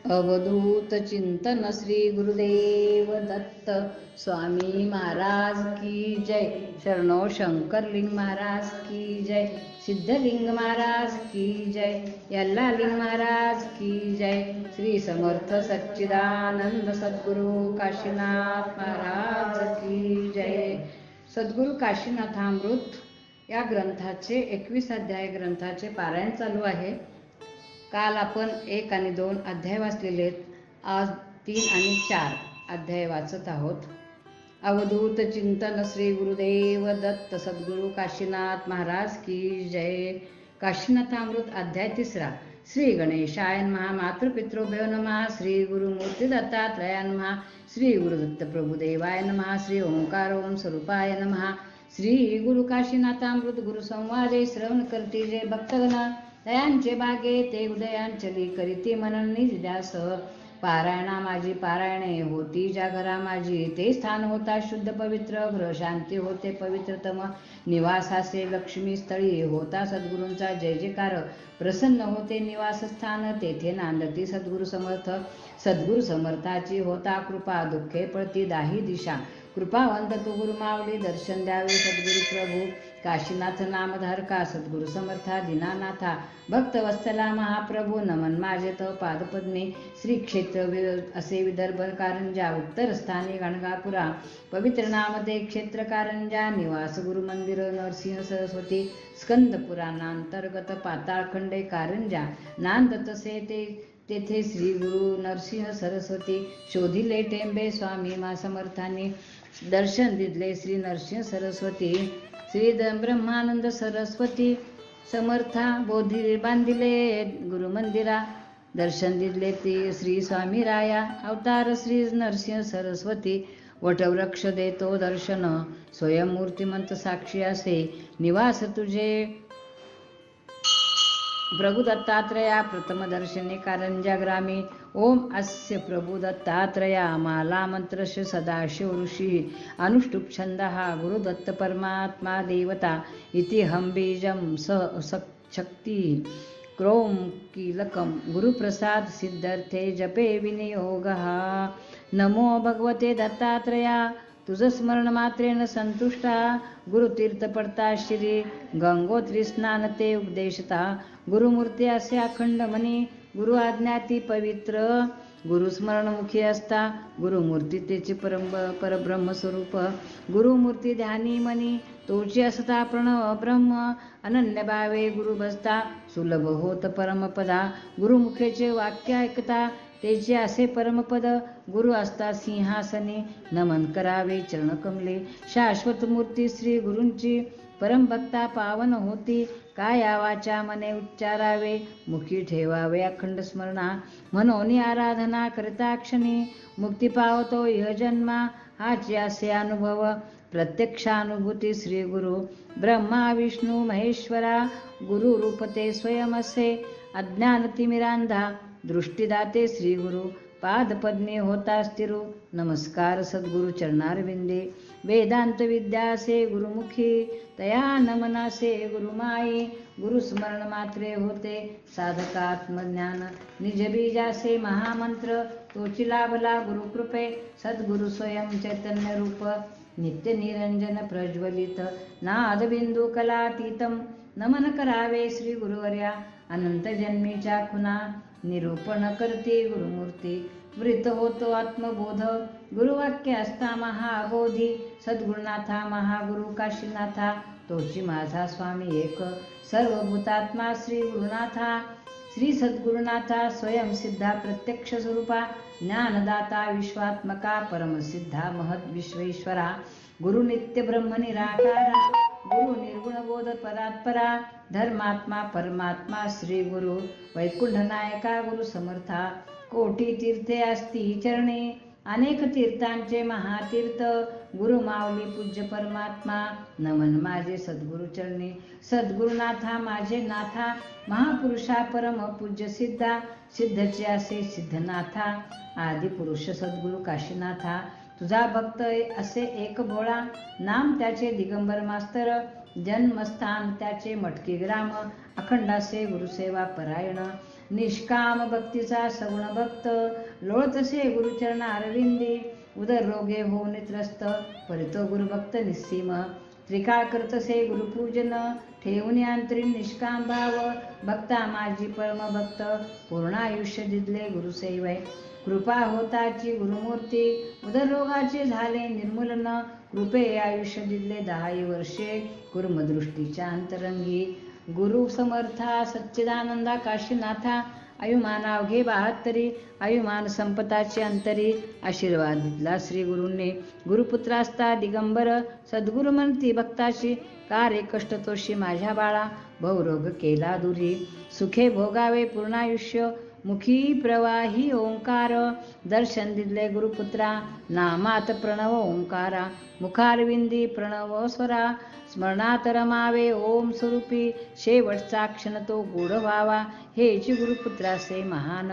अवधूत चिंतन श्री गुरुदेव दत्त स्वामी महाराज की जय। शरणो शंकरलिंग महाराज की जय। सिद्धलिंग महाराज की जय। यल्लालिंग महाराज की जय। श्री समर्थ सच्चिदानंद सद्गुरु काशीनाथ महाराज की जय। सद्गुरु काशीनाथामृत या ग्रंथाचे 21 अध्याय ग्रंथाचे पारायण चालू आहे। काल आपण 1 आणि 2 अध्याय वाचलेले आहेत। आज 3 आणि 4 अध्याय वाचत आहोत। अवधूत चिंतन श्री गुरुदेव दत्त सद्गुरु काशीनाथ महाराज की जय। काशीनाथामृत अध्याय 3। श्री गणेशाय नमः। मातृपितृभ्यो नमः। श्री गुरुमूर्ती दत्तात्रयाय नमः। श्री गुरुदत्त प्रभुदेवाय नमः। श्री ओंकार ओम स्वरूपाय नमः। श्री गुरु काशीनाथामृत गुरुसंवादे श्रवण करती जे भक्तगण दयांचे बागे ते उदयांचली करीती मनन निध्यास। पारायणा माझी पारायणे होती ज्या घरा माझी ते स्थान होता शुद्ध पवित्र। गृह शांती होते पवित्रतम निवासासे लक्ष्मी स्थळी होता सद्गुरूंचा जय जयकार। प्रसन्न होते निवासस्थान तेथे नांदती सद्गुरु समर्थ। सद्गुरु समर्थाची होता कृपा दुःखे पळती दाही दिशा। कृपावंत तू गुरु माऊली दर्शन द्यावे सद्गुरु प्रभू। काशीनाथ नामधारका सद्गुरु समर्था दीनानाथा भक्त वत्सला महाप्रभू। नमन माझे तो पादपद्मे श्री क्षेत्र असे विदर्भ कारंजा। उत्तर स्थानी गणगापुरा पवित्र नाम ते क्षेत्र कारंजा। निवास गुरु मंदिर नरसिंह सरस्वती स्कंद पुराणांतर्गत पाताळखंडे कारंजा। नांद तसे तेथे श्री गुरु नरसिंह सरस्वती। शोधिले टेंबे स्वामी मा समर्थांनी दर्शन दिले श्री नरसिंह सरस्वती। श्री ब्रह्मानंद सरस्वती समर्था बोधी बांधिले गुरुमंदिरा। दर्शन दिले ती श्री स्वामी राया अवतार श्री नरसिंह सरस्वती। वटवृक्ष देतो दर्शन स्वयं मूर्तिमंत साक्षी असे निवास तुझे प्रभु दत्तात्रया। प्रथम दर्शने कारंजा ग्रामी। ओम अस्य प्रभु दत्तात्रया माला मंत्रश सदाशिव ऋषी। अनुष्टुप छंद हा गुरुदत्त परमात्मा देवता। इति हम बीजम शक्ती क्रोम कीलकम गुरुप्रसाद सिद्धर्थे जपे विनियोग। नमो भगवते दत्तात्रया तुझ स्मरण मात्रेन संतुष्टा। गुरुतीर्थ पडता श्री गंगोत्री स्नान ते उपदेशता। गुरुमूर्ती असे अखंड मनी गुरु आज्ञाती पवित्र। गुरुस्मरणमुखी असता गुरुमूर्ती तेचे परब्रह्म स्वरूप। गुरुमूर्ती ध्यानी मनी तोची असता प्रणव ब्रह्म। अनन्य भावे गुरु बसता सुलभ होत परमपदा। गुरुमुखेचे वाक्य ऐकता तेचे असे परमपद। गुरु असता सिंहासनी नमन करावे चरणकमले। शाश्वत मूर्ती श्री गुरूंची परमभक्ता पावन होती। काया वाचा मने उच्चारावे मुखी ठेवावे अखंड स्मरणा। मनोनी आराधना करता क्षणी मुक्ती पावतो इह जन्मा। हाची असे अनुभव प्रत्यक्षानुभूती श्री गुरु ब्रह्मा विष्णू महेश्वरा। गुरु रूपते स्वयं असे अज्ञान तिमिरांधा। दृष्टीदाते श्री गुरु पादपद्मे होता स्थिरू। नमस्कार सद्गुरु चरणारविंदे। वेदांत विद्यासे गुरुमुखी तया नमनासे गुरुमाई। गुरुस्मरण मात्रे होते साधकात्मज्ञान। निज बीजासे महामंत्र तोची लाभला गुरुकृपे। सद्गुरु स्वयं चैतन्य रूप नित्य निरंजन प्रज्वलित। नाद बिंदू कलातीतम नमन करावे श्री गुरुवर्या। अनंत जन्मीच्या खुना निरूपण करते गुरुमूर्ती। वृत्त होतो आत्मबोध गुरुवाक्य असता महाबोधी। सद्गुरुनाथा महागुरु काशीनाथा तोची माझा स्वामी एक। सर्वभूतात्मा श्री गुरुनाथा श्री सद्गुरुनाथा स्वयं सिद्धा प्रत्यक्ष स्वरूपा। ज्ञानदाता विश्वात्मका परमसिद्धा महद विश्वेश्वरा। गुरु नित्य ब्रह्म निराकारा। गुरु निर्गुण बोध परात्परा। धर्मात्मा परमात्मा श्री गुरु वैकुंठ नायका गुरु समर्था। कोटी तीर्थे असती चरणे अनेक तीर्थांचे महातीर्थ। गुरु माऊली पूज्य परमात्मा नमन माझे सद्गुरु चरणी। सद्गुरुनाथा माझे नाथा महापुरुषा परम पूज्य सिद्धा। सिद्धचे असे सिद्धनाथा आदिपुरुष सद्गुरु काशीनाथा। तुझा भक्त असे एक भोळा नाम त्याचे दिगंबर मास्तर। जन्मस्थान त्याचे मटकी ग्राम अखंडासे गुरुसेवा परायण। निष्काम भक्तीचा सगुण भक्त लोळतसे गुरुचरण अरविंदी उदर रोगे होऊन त्रस्त परितो गुरुभक्त निस्सीम त्रिकाळ करतसे गुरुपूजन ठेवून अंतरीण निष्काम भाव भक्ता माझी परम भक्त पूर्ण आयुष्य दिले गुरुसेवय कृपा होताची गुरुमूर्ती उदररोगाचे झाले निर्मूलन कृपे आयुष्य दिले 10 वर्षे कुर्मदृष्टीच्या अंतरंगी गुरु समर्था सच्चिदानंदा काशीनाथा आयुमान अवघे 72 आयुमान संपताचे अंतरी आशीर्वाद दिला श्री गुरूंनी गुरुपुत्रास्ता दिगंबर सद्गुरु म्हणती भक्ताशी कार्य कष्ट तोशी माझ्या बाळा बहुरोग केला दुरी सुखे भोगावे पूर्णायुष्य मुखी प्रवाही ओंकार दर्शन दिले गुरुपुत्रा नामात प्रणव ओंकारा मुखारविंदी प्रणव स्वरा स्मरणात रमावे ओम स्वरूपी शेवटचा क्षण तो गोड व्हावा हेची गुरुपुत्रासे महान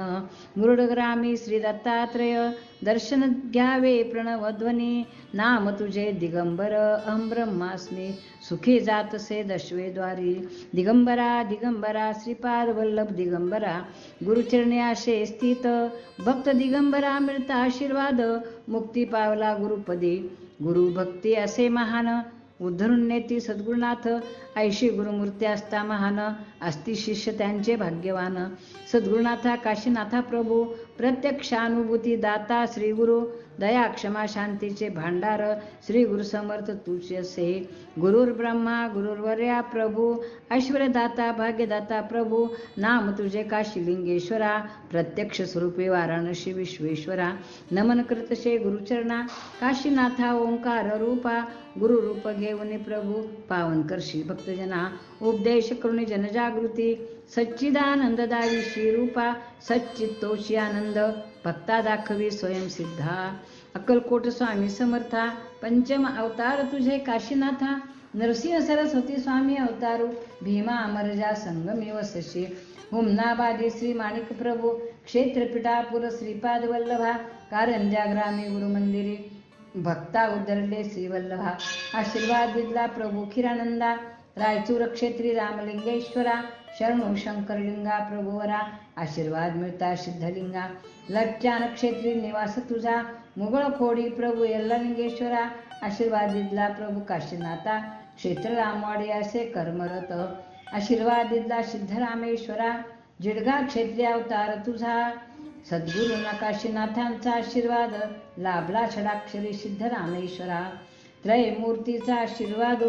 मुरुडग्रामी श्री दत्तात्रेय दर्शन घ्यावे प्रणवध्वनी नाम तुझे दिगंबर अहं ब्रह्मास्मी सुखी जातसे दशवे द्वारी दिगंबरा दिगंबरा श्रीपाद वल्लभ दिगंबरा गुरुचरणी आशे स्थित भक्त दिगंबरा मिळता आशीर्वाद मुक्ती पावला गुरुपदी गुरु भक्ती असे महान उद्धरून नेती सद्गुरुनाथ ऐशी गुरुमूर्ती असता महान असती शिष्य त्यांचे भाग्यवान सद्गुरुनाथा काशीनाथा प्रभू प्रत्यक्षानुभूती दाता श्री गुरु दया क्षमा शांतीचे भांडार श्री गुरु समर्थ तुझे असे गुरुर ब्रह्मा गुरुर्वर्या प्रभू ऐश्वर्यदाता भाग्यदाता प्रभू नाम तुझे काशीलिंगेश्वरा प्रत्यक्ष स्वरूपी वाराणसी विश्वेश्वरा नमन करतसे गुरुचरणा काशीनाथा ओंकार रूपा गुरु रूप घेऊन प्रभू पावन करशी भक्तजना उपदेश करून जनजागृती सच्चिदानंद दावी श्रीरूपा सच्चित्तोची आनंद भक्ता दाखवी स्वयंसिद्धा अक्कलकोट स्वामी समर्था पंचम अवतार तुझे काशीनाथा नरसिंह सरस्वती स्वामी अवतारू भीमा अमरजा संगमी वसशी हुमनाबादी श्री माणिक प्रभू क्षेत्रपीठापुर श्रीपाद वल्लभा कारंजा ग्रामी गुरुमंदिरी भक्ता उद्धरले श्रीवल्लभा आशीर्वाद दिला प्रभू खिरानंदा रायचूर क्षेत्री रामलिंगेश्वरा शरणू शंकरलिंगा प्रभुवरा आशीर्वाद मिळता सिद्धलिंगा लज्जान क्षेत्री निवास तुझा मुघळ खोडी प्रभू यल्ललिंगेश्वरा आशीर्वाद दिला प्रभू काशीनाथा क्षेत्र रामवाडी असे कर्मरत आशीर्वाद दिला सिद्धरामेश्वरा जिडगा क्षेत्री अवतार तुझा सद्गुरु काशीनाथांचा आशीर्वाद लाभला षडाक्षरी सिद्धरामेश्वरा त्रयमूर्तीचा आशीर्वाद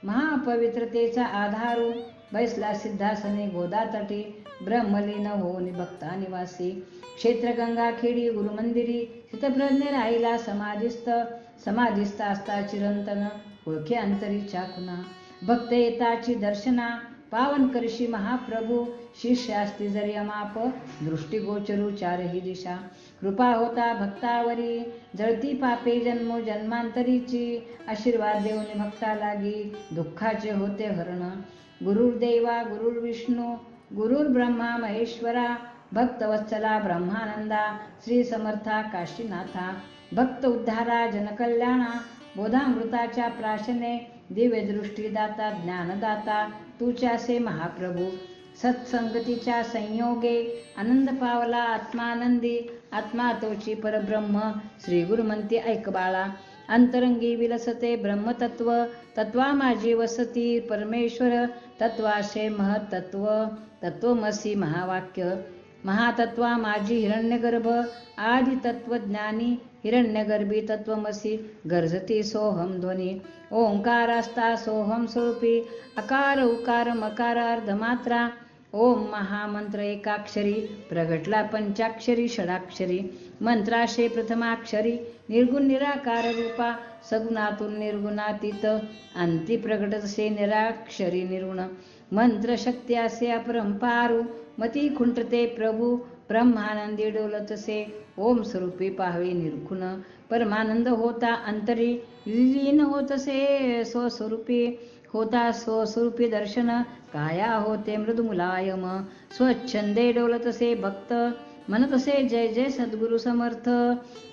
महापवित्रतेचा आधारू बैसला सिद्धासने गोदातटी ब्रह्मलीन होऊन भक्ता निवासी क्षेत्र गंगा खेडी गुरुमंदिरी चितप्रज्ञ राहिला समाधिस्थ असता चिरंतन ओळखे अंतरीच्या खुना भक्त येताची दर्शना पावन करशी महाप्रभू शिष्य असती जरी अमाप दृष्टी गोचरू चारही दिशा कृपा होता भक्तावरी जळती पापे जन्मो जन्मांतरीची आशीर्वाद देऊन भक्ता लागी दुःखाचे होते हरण गुरुर्देवा गुरुर्विष्णू गुरुर्ब्रह्मा महेश्वरा भक्तवत्सला ब्रह्मानंदा श्री समर्था काशीनाथा भक्त उद्धारा जनकल्याणा बोधामृताच्या प्राशने दिव्य दृष्टी दाता ज्ञानदाता तुझ्यासे महाप्रभू सत्संगतीच्या संयोगे आनंद पावला आत्मानंदी आत्मा तोची परब्रह्म श्री गुरुमंती ऐक बाळा अंतरंगी विलसते ब्रह्मतत्व तत्वा माझी वसती परमेश्वर तत्वाशे महत्त्व तत्वमसी महावाक्य महातत्वा माझी हिरण्यगर्भ आदि तत्वज्ञानी हिरण्यगर्भी तत्वमसी गर्जती सोहम ध्वनी ओंकारास्ता सोहम स्वरूपी अकार उकार मकार अर्धमात्रा ओम महामंत्र एकाक्षरी प्रगटला पंचाक्षरी षडाक्षरी मंत्राशे प्रथमाक्षरी निर्गुण निराकार रूपा सगुणातून निर्गुणातीत अंती प्रगटसे निराक्षरी निर्गुण मंत्र शक्ती असे अपरंपारू मती खुंटते प्रभू ब्रह्मानंदी डोलतसे ओम स्वरूपी पाहावे निरखुन परमानंद होता अंतरी लीन होतसे स्वस्वरूपी होता स्वस्वरूपी दर्शन काया होते मृदुमुलायम स्वच्छंदे डोलतसे भक्त म्हणत असे जय जय सद्गुरु समर्थ.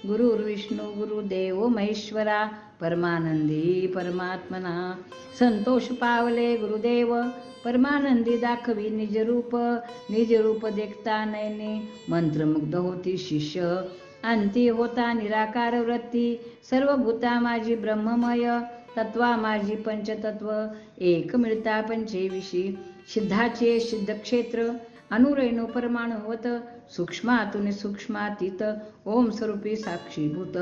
गुरुर्विष्णू गुरुदेव महेश्वरा परमानंदी परमात्मना. संतोष पावले गुरुदेव परमानंदी दाखवी निजरूप. निजरूप देखता नयने मंत्रमुग्ध होती शिष्य. अंती होता निराकार वृत्ती. सर्व भूता माझी ब्रह्ममय. तत्वा माझी पंचतत्व. एक मिळता पंचेविषी. सिद्धाचे सिद्धक्षेत्र अनुरेणू परमाणुवत. सूक्ष्मातून सूक्ष्मातीत ओम स्वरूपी साक्षीभूत.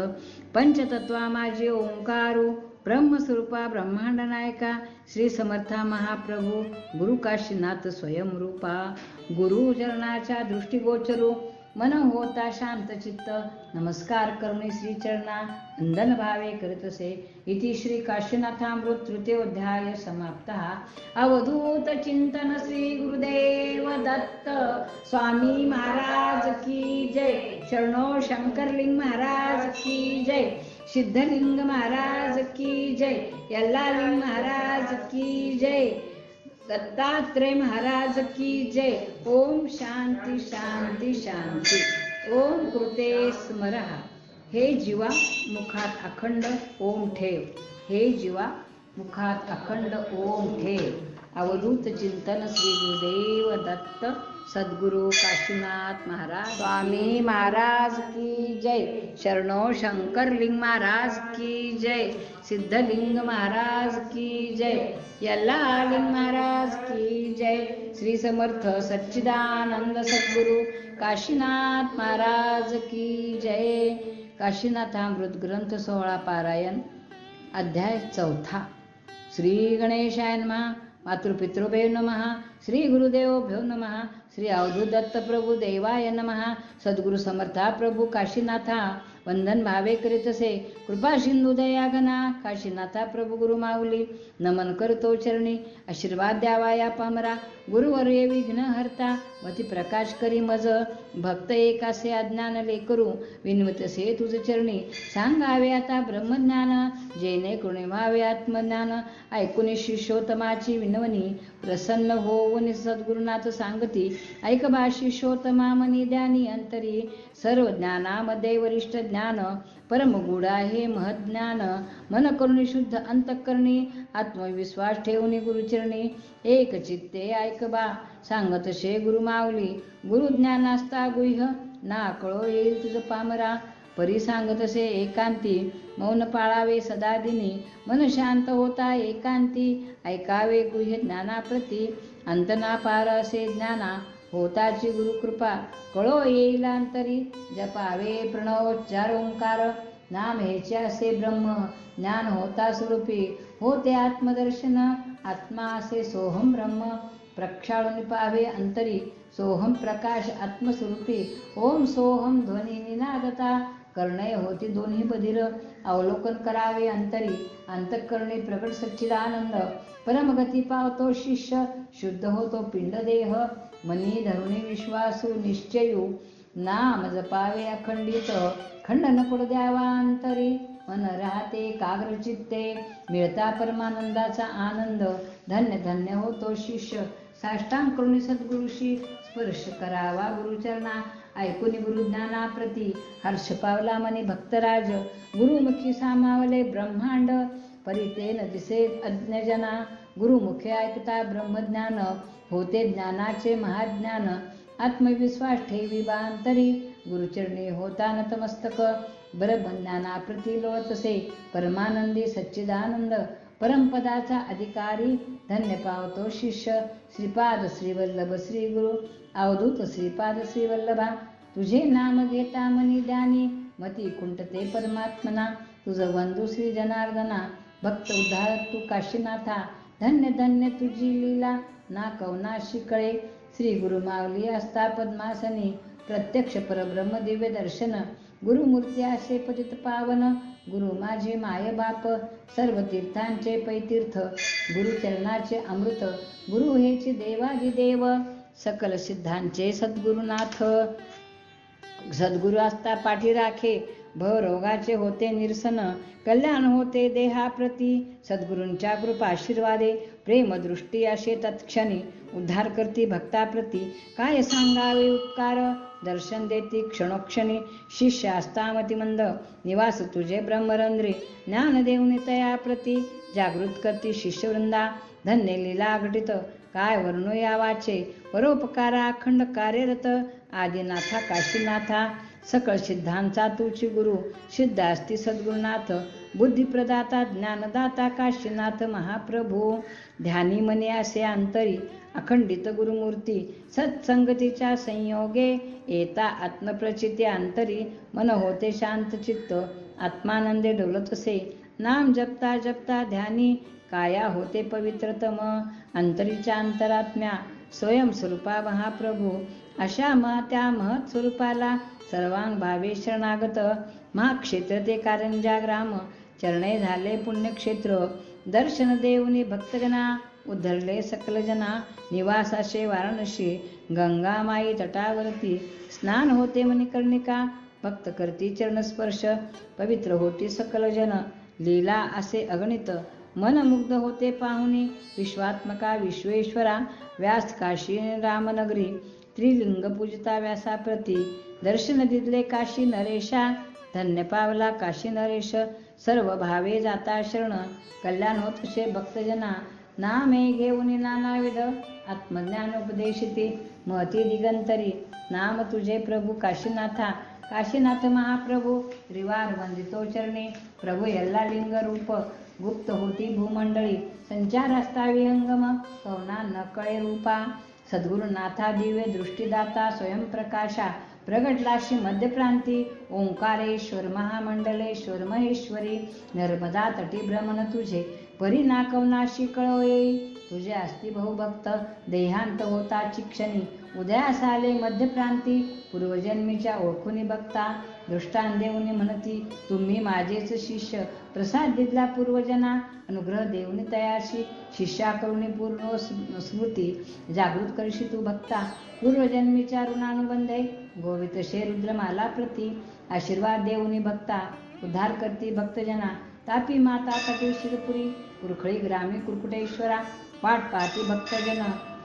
पंचतत्वा माझे ओंकारू. ब्रह्मस्वरूपा ब्रह्मांड नायका. श्री समर्था महाप्रभू गुरु काशीनाथ स्वयंरूपा. गुरु चरणाच्या दृष्टीगोचरू. मन होता शांत चित्त. नमस्कार करुणी श्री चरणा. वंदन भावे करीतसे. इति श्री काशीनाथामृत तृतीयोध्याय समाप्तः. अवधूत चिंतन श्री गुरुदेव दत्त स्वामी महाराज की जय. शरणो शंकरलिंग महाराज की जय. सिद्धलिंग महाराज की जय. यल्लालिंग महाराज की जय. दत्तात्रेय महाराज की जय. ओम शांती शांती शांती. ओम कृते स्मरहा. हे जीवा मुखात अखंड ओम ठेव. हे जीवा मुखात अखंड ओम ठेव. अवधूत चिंतन श्री गुरुदेव दत्त सद्गुरु काशीनाथ महाराज स्वामी महाराज की जय. शरणो शंकरलिंग महाराज की जय. सिद्धलिंग महाराज की जय. यल्लालिंग महाराज की जय. श्री समर्थ सच्चिदानंद सद्गुरु काशीनाथ महाराज की जय. काशीनाथामृत ग्रंथ 16 पारायण अध्याय 4. श्री गणेशाय नमः. मातृपितृभ्यो नमः. श्री गुरुदेवभ्यो नमः. श्री अवधूत दत्त प्रभु देवाय नमः. सद्गुरु समर्था प्रभु काशीनाथा वंदन भावे करीतसे. कृपा सिंधू दयागना काशीनाथा प्रभू गुरु माऊली. नमन करतो चरणी. आशीर्वाद द्यावा या पामरा. गुरुवर्य विघ्न हरता मती प्रकाश करी मज. भक्त एकासे अज्ञान लेकरू विनवतसे तुझ चरणी. सांगावे आता ब्रह्मज्ञान जेने कृणिमावे आत्मज्ञान. ऐकुनी शिष्योत्तमाची विनवणी प्रसन्न होऊन सद्गुरुनाथ सांगती. ऐक बा शिष्योत्तमा मनी ध्यानी अंतरी. सर्व ज्ञानामध्ये वरिष्ठ ज्ञान परमगुढ आहे महज्ञान. मन करुणी शुद्ध अंतःकरणी आत्मविश्वास ठेवून गुरुचरणी. एक चित्ते ऐक बा सांगत शे गुरु माऊली. गुरु ज्ञानास्ता गुह्य ना कळो येईल तुझ पामरा. परी सांगतसे एकांती मौन पाळावे सदा दिनी. मन शांत होता एकांती ऐकावे गुह्य ज्ञानाप्रती. अंतना पार असे ज्ञाना होताची गुरुकृपा. कळो येईल अंतरी जपावे प्रणवोच्चार ओंकार. नाम हेचे असे ब्रह्म ज्ञान होता स्वरूपी. होते आत्मदर्शन आत्मा असे सोहम ब्रह्म. प्रक्षाळून पावे अंतरी सोहम प्रकाश आत्मस्वरूपी. ओम सोहम ध्वनी निनादता करणे होती दोन्ही बधीर. अवलोकन करावे अंतरी अंतःकरणी प्रगट सच्चिदानंद. परमगती पावतो शिष्य शुद्ध होतो पिंड देह. मनी धरुणी विश्वासू निश्चयू नाम जपावे अखंडित. खंड न पडू द्यावा अंतरी मन राहते काग्र चित्ते. मिळता परमानंदाचा आनंद धन्य धन्य होतो शिष्य. साष्टांग करुणी सद्गुरुशी स्पर्श करावा गुरुचरणा. ऐकुनी गुरुज्ञानाप्रती हर्ष पावला मनी भक्तराज. गुरुमुखी सामावले ब्रह्मांड परितेन दिसे अज्ञजना. गुरुमुखे ऐकता ब्रह्मज्ञान होते ज्ञानाचे महाज्ञान. आत्मविश्वास ठेवी बांतरी गुरुचरणी होता नतमस्तक. ब्रह्मज्ञानाप्रती लोळतसे परमानंदी सच्चिदानंद. परमपदाचा अधिकारी धन्य पावतो शिष्य. श्रीपाद श्रीवल्लभ श्री गुरु अवधूत श्रीपाद श्रीवल्लभा. तुझे नाम घेता मनी ध्यानी मती कुंठते परमात्मना. तुझ बंधू श्री जनार्दना भक्त उद्धार तू काशीनाथा. धन्य धन्य तुझी लीला ना कवनाशी कळे. श्री गुरु माऊली असता पद्मासनी प्रत्यक्ष परब्रह्म दिव्य दर्शन. गुरुमूर्ती असे पतित पावन. गुरु माझे माय बाप सर्व तीर्थांचे पैतीर्थ. गुरुचरणाचे अमृत गुरु हेचे देवादिदेव. सकल सिद्धांचे सद्गुरुनाथ. सद्गुरु असता पाठी राखे भवरोगाचे होते निरसन. कल्याण होते देहाप्रती सद्गुरूंच्या कृपा आशीर्वादे. प्रेमदृष्टी असे तत्क्षणी उद्धार करती भक्ताप्रती. काय सांगावे उपकार दर्शन देती क्षणोक्षणी शिष्य असतामती मंद निवास तुझे ब्रह्मरंध्री ज्ञान देऊन तया प्रती जागृत करती शिष्यवृंदा धन्य लीला घटित काय वर्णो या वाचे परोपकारा अखंड कार्यरत आदिनाथा काशीनाथा सकळ सिद्धांचा तुची गुरु सिद्ध असती सद्गुरुनाथ बुद्धिप्रदाता ज्ञानदाता काशीनाथ महाप्रभू ध्यानी मनी असे अंतरी अखंडित गुरुमूर्ती सत्संगतीच्या संयोगे येता आत्मप्रचिती अंतरी मन होते शांत चित्त आत्मानंदे डोलतसे नाम जपता जपता ध्यानी काया होते पवित्रतम अंतरीच्या अंतरात्म्या स्वयंस्वरूपा महाप्रभू अशा त्या महत् स्वरूपाला सर्वांग भावे शरणागत महाक्षेत्र ते कारंजा ग्राम चरणे झाले पुण्यक्षेत्र दर्शन देऊनी भक्तगणा उद्धरले सकल जना निवासाशे वाराणसी गंगामाई तटावरती स्नान होते मणिकर्णिका भक्त करती चरणस्पर्श पवित्र होती सकल जन लीला असे अगणित मन मुग्ध होते पाहुनी विश्वात्मका विश्वेश्वरा व्यास काशी रामनगरी त्रिलिंग पूजिता व्यासाप्रती दर्शन दिदले काशी नरेशा धन्य पावला काशी नरेश सर्व भावे जाता शरण कल्याण होतसे भक्तजना नामे घेऊन नानाविध आत्मज्ञान उपदेशिते महती दिगंतरी नाम तुझे प्रभू काशीनाथा काशीनाथ महाप्रभू त्रिवार वंदितो चरणे प्रभू यल्ला लिंग रूप गुप्त होती भूमंडळी संचार असता विहंगम कवना नकळे रूपा सद्गुरुनाथा दिव्य दृष्टीदाता स्वयंप्रकाशा प्रगटलाशी मध्यप्रांती ओंकारेश्वर महामंडलेश्वर महेश्वरी नर्मदा तटी भ्रमण तुझे परी नाकवनाशी कळो येई तुझे असती बहुभक्त देहांत होता चिक्षणी उदयास आले मध्यप्रांती पूर्वजन्मीच्या ओळखुनी बघता दृष्टांत देऊनी म्हणती तुम्ही माझेच शिष्य प्रसाद दिला पूर्वजना अनुग्रह देऊनी तयाशी शिष्या करुणी पूर्ण स्मृती जागृत करशी तू भक्ता पूर्वजन्मीच्या ऋणानुबंधे गोवितशे रुद्रमाला प्रती आशीर्वाद देऊनी भक्ता उद्धार करती भक्तजना तापी माता तटी शिरपुरी कुरखळी ग्रामी कुरकुटेश्वरा वाट पाहती भक्तजन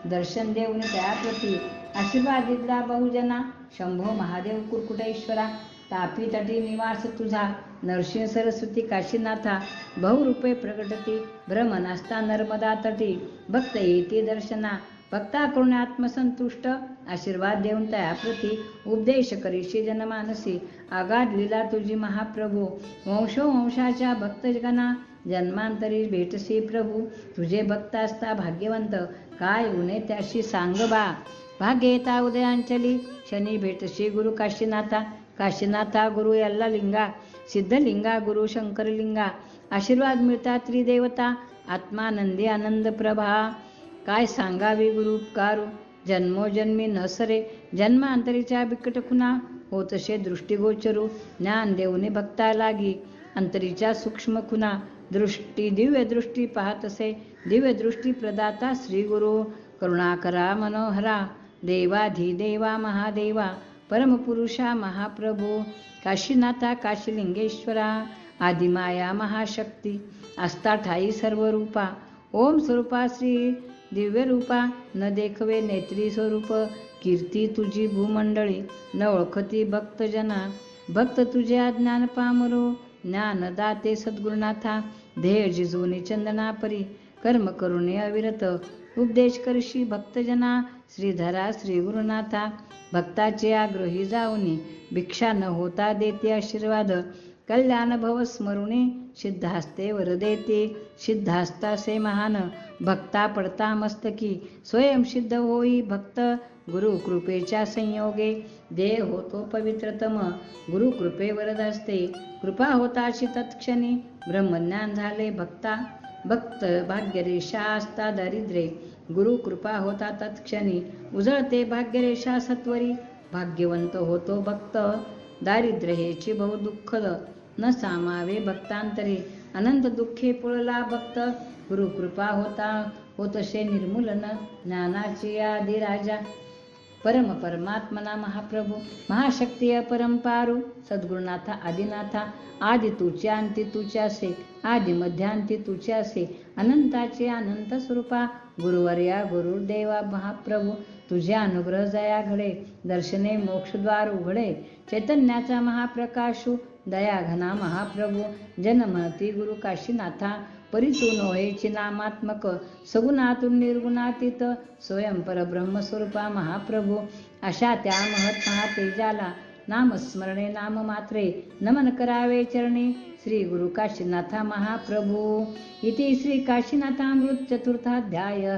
दर्शन देऊन तयाप्रती आशीर्वाद दिला बहुजना शंभो महादेव कुरकुटेश्वरा तापी तटी निवास तुझा नरसिंह सरस्वती काशीनाथा बहुरूपे प्रगटती भ्रमण असता नर्मदा तटी भक्त येते दर्शना भक्ता करून आत्मसंतुष्ट आशीर्वाद देऊन तयाप्रती उपदेश करीशी जनमानसी आगाध लीला तुझी महाप्रभू वंशोवंशाच्या भक्तजगणा जन्मांतरी भेटसी प्रभू तुझे भक्त असता भाग्यवंत काय उणे त्याशी सांग बा भाग्य येता उदयांचली शनी भेटशी गुरु काशीनाथा काशीनाथा गुरु यल्ला लिंगा सिद्धलिंगा गुरु शंकरलिंगा आशीर्वाद मिळता त्रिदेवता आत्मानंदी आनंद प्रभा काय सांगावी गुरु उपकारू जन्मोजन्मी न सरे जन्मांतरीच्या बिकट खुना होतसे दृष्टीगोचरू ज्ञान देऊने भक्ता लागी अंतरीच्या सूक्ष्म खुना दृष्टी दिव्य दृष्टी पाहतसे दिव्य दृष्टी प्रदाता श्री गुरु करुणाकरा मनोहरा देवाधिदेवा महादेवा परमपुरुषा महाप्रभू काशीनाथा काशीलिंगेश्वरा आदिमाया महाशक्ती आस्था ठाई सर्व रूपा ओम स्वरूपा श्री दिव्य रूपा न देखवे नेत्री स्वरूप कीर्ती तुझी भूमंडळी न ओळखती भक्तजना भक्त तुझे अज्ञान पामरो ज्ञानदाते सद्गुरुनाथा ध्येय जिजूनी चंदनापरी कर्म करुणे अविरत उपदेश करशी भक्तजना श्रीधरा श्री गुरुनाथा भक्ताचे आग्रही जाऊनी भिक्षा न होता देते आशीर्वाद कल्याण भव स्मरुणे सिद्धास्ते वर देते सिद्धास्तासे महान भक्ता पडता मस्तकी स्वयं सिद्ध होई भक्त गुरु कृपेच्या संयोगे देह होतो पवित्रतम गुरु कृपे वरद असते कृपा होताशी तत्क्षणी ब्रह्मज्ञान झाले भक्ता भक्त भाग्यरेषा असता दारिद्र्ये गुरु कृपा होता तत्क्षणी उजळते भाग्यरेषा सत्वरी भाग्यवंत होतो भक्त दारिद्र्य हेची बहु दुःखद न सामावे भक्तांतरे अनंत दुःखे पुळला भक्त गुरु कृपा होतसे निर्मूलन ज्ञानाची आदि राजा परम परमात्मना महाप्रभू महाशक्ती अपरंपारू सद्गुरुनाथा आदिनाथा आदि तुचे अंती तुचे असे आदि मध्यांती तुचे असे अनंताचे अनंत स्वरूपा गुरुवर्या गुरुदेवा महाप्रभू तुझे अनुग्रह जया घडे, दर्शने मोक्षद्वार उघडे. चैतन्याचा महाप्रकाशू, दया घना महाप्रभू, जनमती गुरु काशीनाथा. परितू नोहेची नामात्मक, सगुणातून निर्गुणातीत, स्वयं परब्रह्मस्वरूपा महाप्रभू. अशा त्या महत्महा तेजाला, नामस्मरणे नाम मात्रे, नमन करावे चरणी, श्री गुरु काशीनाथा महाप्रभू. इति श्री काशीनाथामृत चतुर्थाध्याय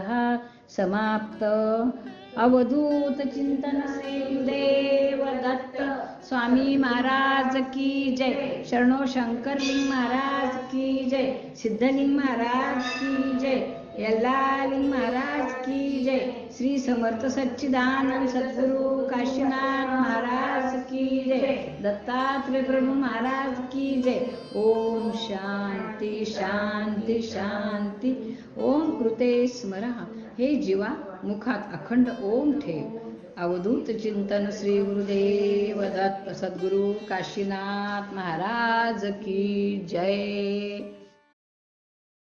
समाप्त. अवधूत चिंतन श्री गुरुदेव दत्त स्वामी महाराज की जय. शरणो शंकर लिंग महाराज की जय. सिद्धलिंग महाराज की जय. यल्लालिंग महाराज की जय. श्री समर्थ सच्चिदानंद सद्गुरु काशीनाथ महाराज की जय. दत्तात्रेय प्रभु महाराज की जय. ओम शांती शांती शांती. ओम कृते स्मरा. हे जीवा, मुखात अखंड ओम ठेव. अवधूत चिंतन श्री गुरुदेव दत्त सद्गुरु काशीनाथ महाराज की जय.